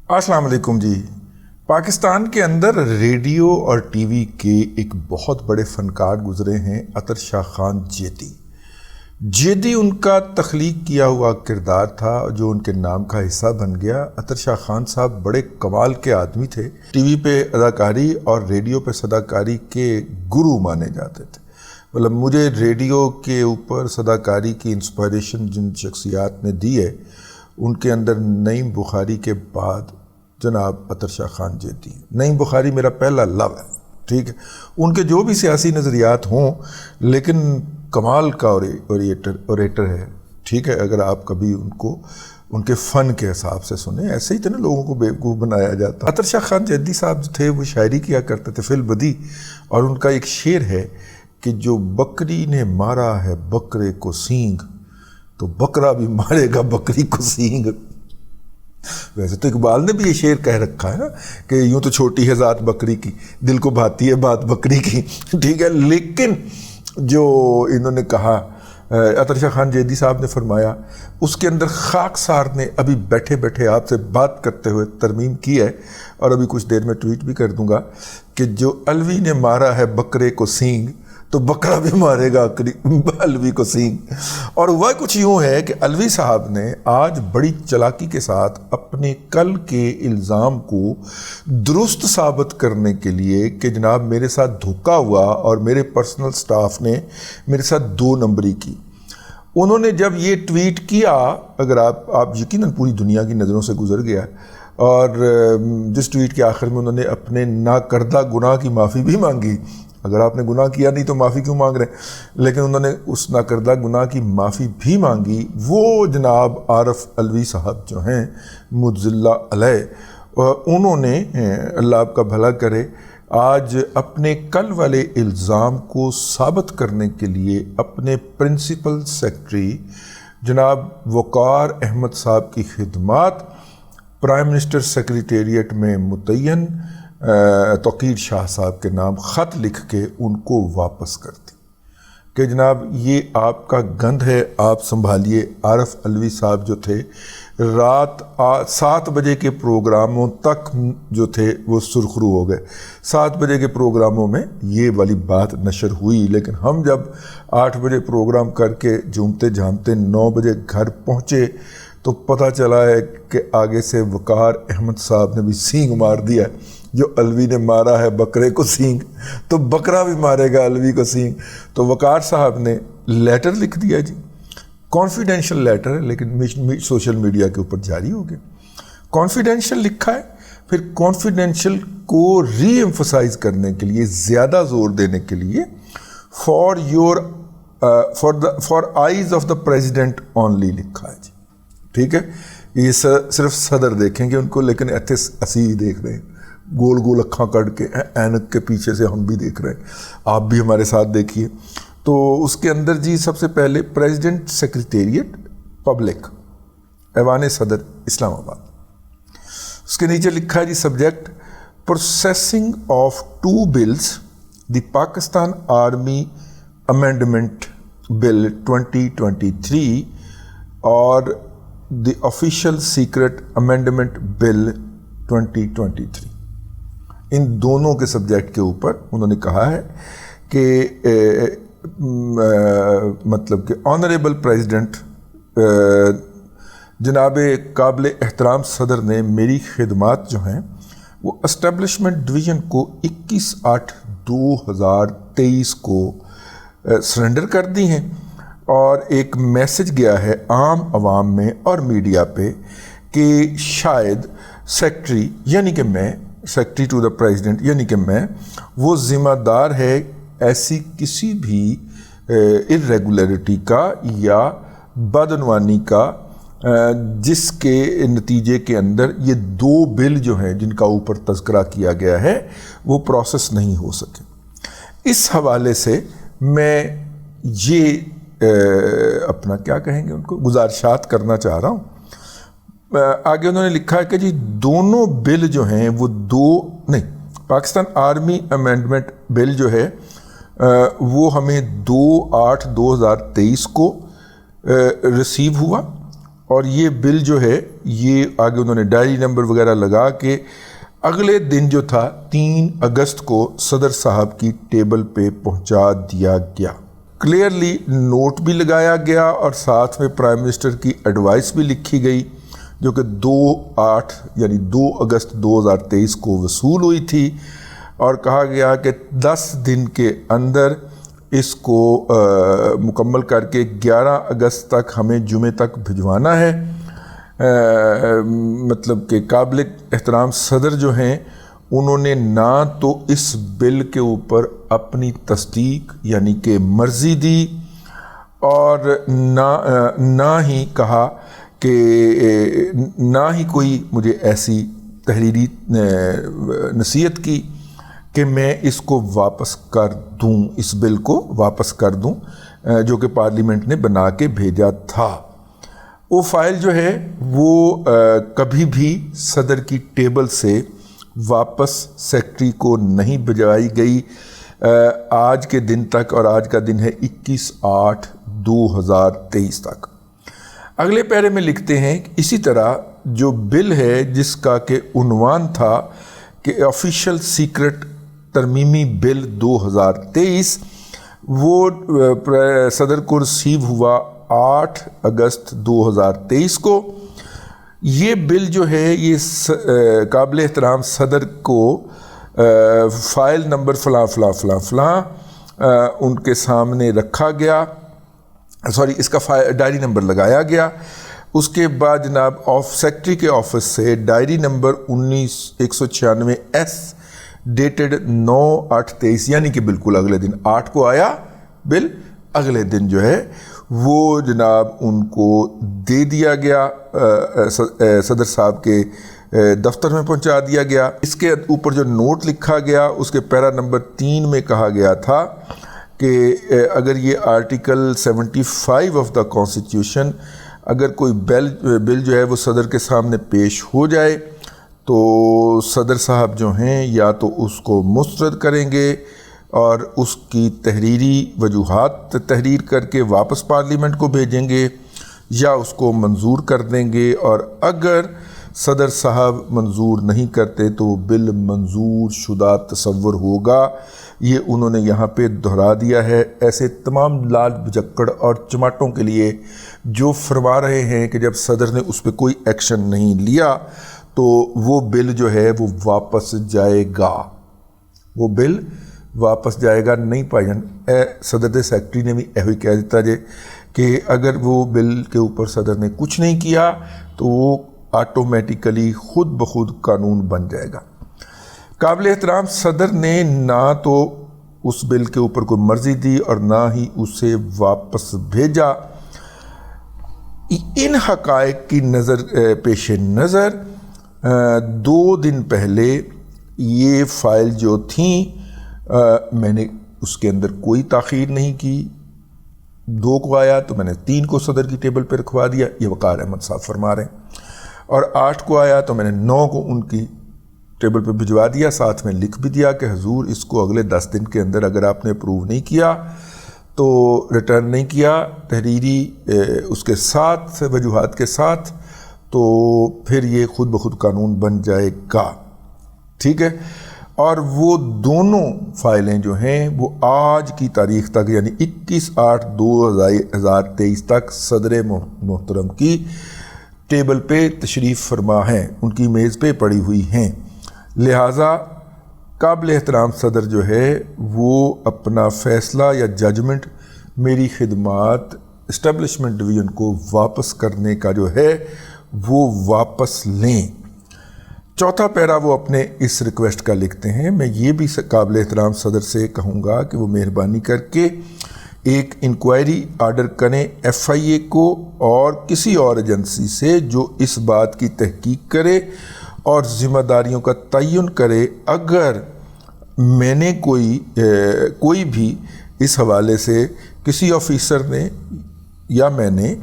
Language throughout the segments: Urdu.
السلام علیکم جی۔ پاکستان کے اندر ریڈیو اور ٹی وی کے ایک بہت بڑے فنکار گزرے ہیں، عطر شاہ خان جیدی ان کا تخلیق کیا ہوا کردار تھا جو ان کے نام کا حصہ بن گیا۔ عطر شاہ خان صاحب بڑے کمال کے آدمی تھے، ٹی وی پہ اداکاری اور ریڈیو پہ صداکاری کے گرو مانے جاتے تھے۔ مطلب مجھے ریڈیو کے اوپر صداکاری کی انسپائریشن جن شخصیات نے دی ہے ان کے اندر نعیم بخاری کے بعد جناب عطر شاہ خان جیدی۔ نعیم بخاری میرا پہلا لو ہے، ٹھیک ہے، ان کے جو بھی سیاسی نظریات ہوں لیکن کمال کا اوریٹر ہے، ٹھیک ہے۔ اگر آپ کبھی ان کے فن کے حساب سے سنیں، ایسے ہی تو نا لوگوں کو بیوقوف بنایا جاتا۔ عطر شاہ خان جیدی صاحب جو تھے وہ شاعری کیا کرتے تھے، فی البدی، اور ان کا ایک شعر ہے کہ جو بکری نے مارا ہے بکرے کو سینگ تو بکرا بھی مارے گا بکری کو سینگ۔ ویسے تو اقبال نے بھی یہ شعر کہہ رکھا ہے نا کہ یوں تو چھوٹی ہے ذات بکری کی، دل کو بھاتی ہے بات بکری کی، ٹھیک ہے۔ لیکن جو انہوں نے کہا، عطر شاہ خان جیدی صاحب نے فرمایا، اس کے اندر خاکسار نے ابھی بیٹھے بیٹھے آپ سے بات کرتے ہوئے ترمیم کی ہے، اور ابھی کچھ دیر میں ٹویٹ بھی کر دوں گا کہ جو الوی نے مارا ہے بکرے کو سینگ تو بکرا بھی مارے گا الوی کو سینگ۔ اور وہ کچھ یوں ہے کہ الوی صاحب نے آج بڑی چلاکی کے ساتھ اپنے کل کے الزام کو درست ثابت کرنے کے لیے کہ جناب میرے ساتھ دھوکا ہوا اور میرے پرسنل سٹاف نے میرے ساتھ 2 نمبری کی، انہوں نے جب یہ ٹویٹ کیا، اگر آپ یقیناً پوری دنیا کی نظروں سے گزر گیا، اور جس ٹویٹ کے آخر میں انہوں نے اپنے ناکردہ گناہ کی معافی بھی مانگی۔ اگر آپ نے گناہ کیا نہیں تو معافی کیوں مانگ رہے ہیں؟ لیکن انہوں نے اس ناکردہ گناہ کی معافی بھی مانگی۔ وہ جناب عارف الوی صاحب جو ہیں مجزلہ علیہ، انہوں نے، اللہ آپ کا بھلا کرے، آج اپنے کل والے الزام کو ثابت کرنے کے لیے اپنے پرنسپل سیکرٹری جناب وقار احمد صاحب کی خدمات پرائم منسٹر سیکریٹریٹ میں متعین توقیر شاہ صاحب کے نام خط لکھ کے ان کو واپس کر دی کہ جناب یہ آپ کا گند ہے، آپ سنبھالیے۔ عارف الوی صاحب جو تھے رات 7 بجے کے پروگراموں تک جو تھے وہ سرخرو ہو گئے۔ 7 بجے کے پروگراموں میں یہ والی بات نشر ہوئی، لیکن ہم جب 8 بجے پروگرام کر کے جھومتے جھامتے 9 بجے گھر پہنچے تو پتہ چلا ہے کہ آگے سے وقار احمد صاحب نے بھی سینگ مار دیا ہے۔ جو الوی نے مارا ہے بکرے کو سینگ تو بکرا بھی مارے گا الوی کو سینگ۔ تو وقار صاحب نے لیٹر لکھ دیا جی، کانفیڈینشیل لیٹر ہے لیکن سوشل میڈیا کے اوپر جاری ہو گیا۔ کانفیڈینشیل لکھا ہے، پھر کانفیڈینشیل کو ری ایمفسائز کرنے کے لیے، زیادہ زور دینے کے لیے، for eyes of the president only لکھا ہے جی، ٹھیک ہے۔ یہ صرف صدر دیکھیں گے ان کو، لیکن ایتھس اسی دیکھ رہے ہیں، گول گول اکھاں کر کے، اینک کے پیچھے سے ہم بھی دیکھ رہے ہیں، آپ بھی ہمارے ساتھ دیکھیے۔ تو اس کے اندر جی سب سے پہلے پریزیڈنٹ سیکریٹریٹ پبلک، ایوان صدر اسلام آباد، اس کے نیچے لکھا ہے جی subject processing of 2 bills, the Pakistan army amendment bill 2023 اور the official secret amendment bill 2023۔ ان دونوں کے سبجیکٹ کے اوپر انہوں نے کہا ہے کہ مطلب کہ آنریبل پریزیڈنٹ جناب قابل احترام صدر نے میری خدمات جو ہیں وہ اسٹیبلشمنٹ ڈویژن کو 21/8/2023 کو سرنڈر کر دی ہیں، اور ایک میسج گیا ہے عام عوام میں اور میڈیا پہ کہ شاید سیکرٹری، یعنی کہ میں، سیکرٹری ٹو دا پریزیڈنٹ یعنی کہ میں، وہ ذمہ دار ہے ایسی کسی بھی ارریگولیرٹی کا یا بدعنوانی کا جس کے نتیجے کے اندر یہ 2 بل جو ہیں جن کا اوپر تذکرہ کیا گیا ہے وہ پروسیس نہیں ہو سکے۔ اس حوالے سے میں یہ اپنا کیا کہیں گے ان کو گزارشات کرنا چاہ رہا ہوں۔ آگے انہوں نے لکھا ہے کہ جی دونوں بل جو ہیں وہ پاکستان آرمی امینڈمنٹ بل جو ہے وہ ہمیں 2/8/2023 کو ریسیو ہوا، اور یہ بل جو ہے یہ آگے انہوں نے ڈائری نمبر وغیرہ لگا کے اگلے دن جو تھا 3 اگست کو صدر صاحب کی ٹیبل پہ پہنچا دیا گیا۔ کلیئرلی نوٹ بھی لگایا گیا اور ساتھ میں پرائم منسٹر کی ایڈوائس بھی لکھی گئی جو کہ 2 اگست 2023 کو وصول ہوئی تھی، اور کہا گیا کہ 10 دن کے اندر اس کو مکمل کر کے 11 اگست تک ہمیں جمعے تک بھجوانا ہے۔ مطلب کہ قابل احترام صدر جو ہیں انہوں نے نہ تو اس بل کے اوپر اپنی تصدیق یعنی کہ مرضی دی اور نہ ہی کہا کہ نہ ہی کوئی مجھے ایسی تحریری نصیحت کی کہ میں اس کو واپس کر دوں، اس بل کو واپس کر دوں جو کہ پارلیمنٹ نے بنا کے بھیجا تھا۔ وہ فائل جو ہے وہ کبھی بھی صدر کی ٹیبل سے واپس سیکرٹری کو نہیں بھجوائی گئی آج کے دن تک، اور آج کا دن ہے 21/8/2023 تک۔ اگلے پیرے میں لکھتے ہیں کہ اسی طرح جو بل ہے جس کا کہ عنوان تھا کہ آفیشیل سیکرٹ ترمیمی بل 2023، وہ صدر کو ریسیو ہوا 8 اگست 2023 کو۔ یہ بل جو ہے یہ قابل احترام صدر کو فائل نمبر فلاں فلاں فلاں فلاں ان کے سامنے رکھا گیا، اس کا ڈائری نمبر لگایا گیا۔ اس کے بعد جناب سیکرٹری کے آفس سے ڈائری نمبر 19196 ڈیٹڈ 9/8/23 یعنی کہ بالکل اگلے دن 8 کو آیا بل، اگلے دن جو ہے وہ جناب ان کو دے دیا گیا، صدر صاحب کے دفتر میں پہنچا دیا گیا۔ اس کے اوپر جو نوٹ لکھا گیا اس کے پیرا نمبر 3 میں کہا گیا تھا کہ اگر یہ آرٹیکل 75 آف دا کانسٹیٹیوشن اگر کوئی بل جو ہے وہ صدر کے سامنے پیش ہو جائے تو صدر صاحب جو ہیں یا تو اس کو مسترد کریں گے اور اس کی تحریری وجوہات تحریر کر کے واپس پارلیمنٹ کو بھیجیں گے یا اس کو منظور کر دیں گے، اور اگر صدر صاحب منظور نہیں کرتے تو بل منظور شدہ تصور ہوگا۔ یہ انہوں نے یہاں پہ دہرا دیا ہے ایسے تمام لال بجکڑ اور چماٹوں کے لیے جو فرما رہے ہیں کہ جب صدر نے اس پہ کوئی ایکشن نہیں لیا تو وہ بل جو ہے وہ واپس جائے گا، وہ بل واپس جائے گا۔ نہیں پائی جان صدر دے سیکرٹری نے بھی ایہو ہی کہہ دیتا جے کہ اگر وہ بل کے اوپر صدر نے کچھ نہیں کیا تو وہ آٹومیٹیکلی خود بخود قانون بن جائے گا۔ قابل احترام صدر نے نہ تو اس بل کے اوپر کوئی مرضی دی اور نہ ہی اسے واپس بھیجا۔ ان حقائق کی پیش نظر 2 دن پہلے یہ فائل جو تھیں میں نے اس کے اندر کوئی تاخیر نہیں کی۔ 2 کو آیا تو میں نے 3 کو صدر کی ٹیبل پہ رکھوا دیا، یہ وقار احمد صاحب فرما رہے ہیں، اور 8 کو آیا تو میں نے 9 کو ان کی ٹیبل پہ بھجوا دیا، ساتھ میں لکھ بھی دیا کہ حضور اس کو اگلے 10 دن کے اندر اگر آپ نے اپروو نہیں کیا تو ریٹرن نہیں کیا تحریری اس کے ساتھ وجوہات کے ساتھ تو پھر یہ خود بخود قانون بن جائے گا، ٹھیک ہے۔ اور وہ دونوں فائلیں جو ہیں وہ آج کی تاریخ تک یعنی 21/8/2023 تک صدر محترم کی ٹیبل پہ تشریف فرما ہیں، ان کی میز پہ پڑی ہوئی ہیں، لہٰذا قابل احترام صدر جو ہے وہ اپنا فیصلہ یا ججمنٹ میری خدمات اسٹیبلشمنٹ ڈویژن کو واپس کرنے کا جو ہے وہ واپس لیں۔ چوتھا پیرا وہ اپنے اس ریکویسٹ کا لکھتے ہیں، میں یہ بھی قابل احترام صدر سے کہوں گا کہ وہ مہربانی کر کے ایک انکوائری آرڈر کریں FIA کو اور کسی اور ایجنسی سے جو اس بات کی تحقیق کرے اور ذمہ داریوں کا تعین کرے اگر میں نے کوئی بھی اس حوالے سے کسی آفیسر نے یا میں نے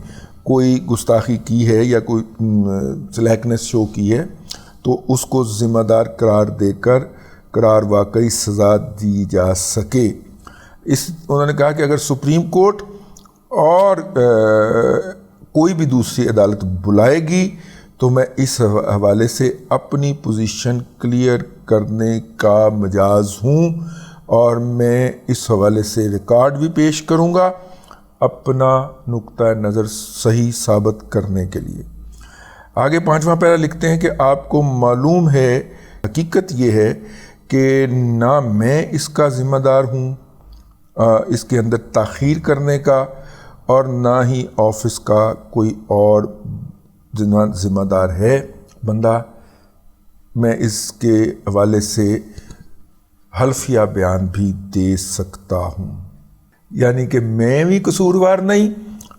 کوئی گستاخی کی ہے یا کوئی سلیکنس شو کی ہے تو اس کو ذمہ دار قرار دے کر قرار واقعی سزا دی جا سکے۔ انہوں نے کہا کہ اگر سپریم کورٹ اور کوئی بھی دوسری عدالت بلائے گی تو میں اس حوالے سے اپنی پوزیشن کلیئر کرنے کا مجاز ہوں، اور میں اس حوالے سے ریکارڈ بھی پیش کروں گا اپنا نقطہ نظر صحیح ثابت کرنے کے لیے۔ آگے 5واں پیرا لکھتے ہیں کہ آپ کو معلوم ہے، حقیقت یہ ہے کہ نہ میں اس کا ذمہ دار ہوں اس کے اندر تاخیر کرنے کا، اور نہ ہی آفس کا کوئی اور ذمہ دار ہے بندہ۔ میں اس کے حوالے سے حلفیہ بیان بھی دے سکتا ہوں، یعنی کہ میں بھی قصوروار نہیں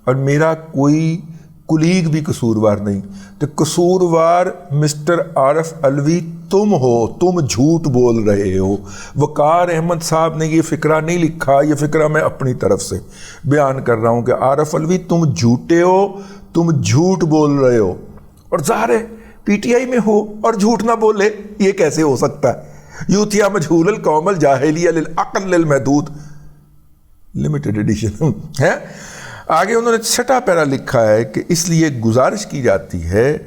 اور میرا کوئی کلیگ بھی قصوروار نہیں، تو قصوروار مسٹر عارف علوی تم ہو، تم جھوٹ بول رہے ہو۔ وقار احمد صاحب نے یہ فقرہ نہیں لکھا، یہ فقرہ میں اپنی طرف سے بیان کر رہا ہوں کہ عارف علوی تم جھوٹے ہو، تم جھوٹ بول رہے ہو، اور ظاہر ہے پی ٹی آئی میں ہو اور جھوٹ نہ بولے، یہ کیسے ہو سکتا ہے؟ یوتھیا مجہول القوم الجاہلیہ للعقل للمحدود، لمیٹڈ ایڈیشن ہے۔ آگے انہوں نے 6واں پیرا لکھا ہے کہ اس لیے گزارش کی جاتی ہے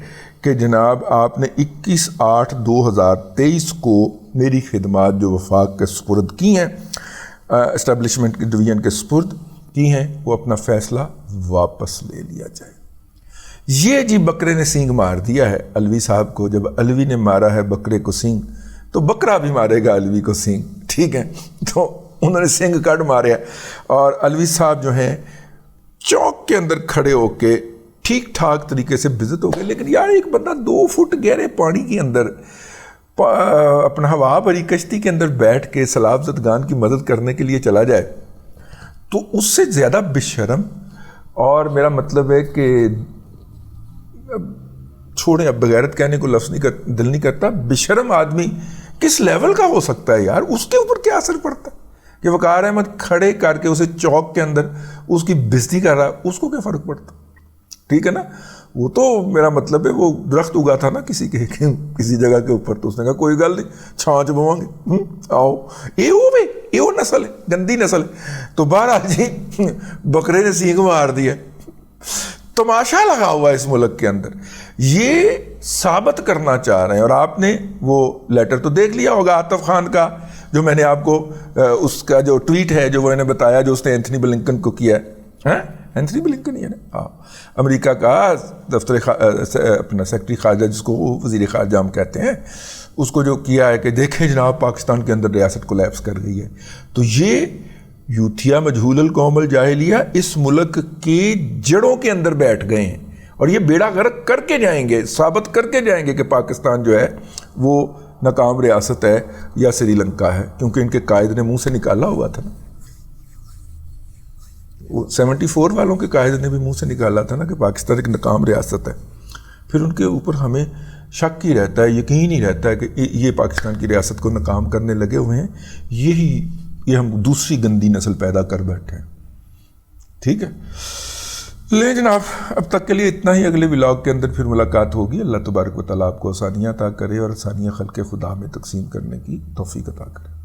کہ جناب آپ نے 21/8/2023 کو میری خدمات جو وفاق کے سپرد کی ہیں، اسٹیبلشمنٹ ڈویژن کے سپرد کی ہیں، وہ اپنا فیصلہ واپس لے لیا جائے۔ یہ جی بکرے نے سینگ مار دیا ہے علوی صاحب کو، جب علوی نے مارا ہے بکرے کو سینگ تو بکرا بھی مارے گا علوی کو سینگ، ٹھیک ہے؟ تو انہوں نے سینگ کٹ مارے، اور علوی صاحب جو ہیں چوک کے اندر کھڑے ہو کے ٹھیک ٹھاک طریقے سے بزت ہو گئے۔ لیکن یار ایک بندہ 2 فٹ گہرے پانی کے اندر اپنا ہوا بھری کشتی کے اندر بیٹھ کے سیلاب زدگان کی مدد کرنے کے لیے چلا جائے تو اس سے زیادہ بے شرم، اور میرا مطلب ہے کہ چھوڑیں، اب بغیرت کہنے کو لفظ دل نہیں کرتا، بے شرم آدمی کس لیول کا ہو سکتا ہے یار؟ اس کے اوپر کیا اثر پڑتا ہے کہ وقار احمد کھڑے کر کے اسے چوک کے اندر اس کی بےزتی کر رہا ہے، اس کو کیا فرق پڑتا؟ ٹھیک ہے نا؟ وہ تو میرا مطلب ہے وہ درخت اگا تھا نا کسی جگہ کے اوپر، تو اس نے کہا کوئی گل نہیں، چھانچ بواں گے، آؤ۔ یہ نسل ہے، گندی نسل ہے۔ تو بہرحال جی بکرے نے سینگ مار دیا، تماشا لگا ہوا اس ملک کے اندر، یہ ثابت کرنا چاہ رہے ہیں۔ اور آپ نے وہ لیٹر تو دیکھ لیا ہوگا عاطف خان کا، جو میں نے آپ کو اس کا جو ٹویٹ ہے جو وہ نے بتایا، جو اس نے اینتھنی بلنکن کو کیا ہے، اینتھنی بلنکن ہی ہے نا، امریکہ کا دفتر اپنا سیکرٹری خارجہ جس کو وزیر خارجہ ہم کہتے ہیں، اس کو جو کیا ہے کہ دیکھیں جناب پاکستان کے اندر ریاست کولیپس کر گئی ہے۔ تو یہ یوتھیا مجہول القوم الجاہلیہ اس ملک کی جڑوں کے اندر بیٹھ گئے ہیں، اور یہ بیڑا غرق کر کے جائیں گے، ثابت کر کے جائیں گے کہ پاکستان جو ہے وہ ناکام ریاست ہے یا سری لنکا ہے، کیونکہ ان کے قائد نے منہ سے نکالا ہوا تھا نا، وہ 74 والوں کے قائد نے بھی منہ سے نکالا تھا نا کہ پاکستان ایک ناکام ریاست ہے۔ پھر ان کے اوپر ہمیں شک ہی رہتا ہے، یقین ہی رہتا ہے کہ یہ پاکستان کی ریاست کو ناکام کرنے لگے ہوئے ہیں، یہ ہم دوسری گندی نسل پیدا کر بیٹھے ہیں۔ ٹھیک ہے، لے جناب اب تک کے لیے اتنا ہی، اگلے ولاگ کے اندر پھر ملاقات ہوگی۔ اللہ تبارک و تعالیٰ آپ کو آسانیاں عطا کرے اور آسانیاں خلق خدا میں تقسیم کرنے کی توفیق عطا کرے۔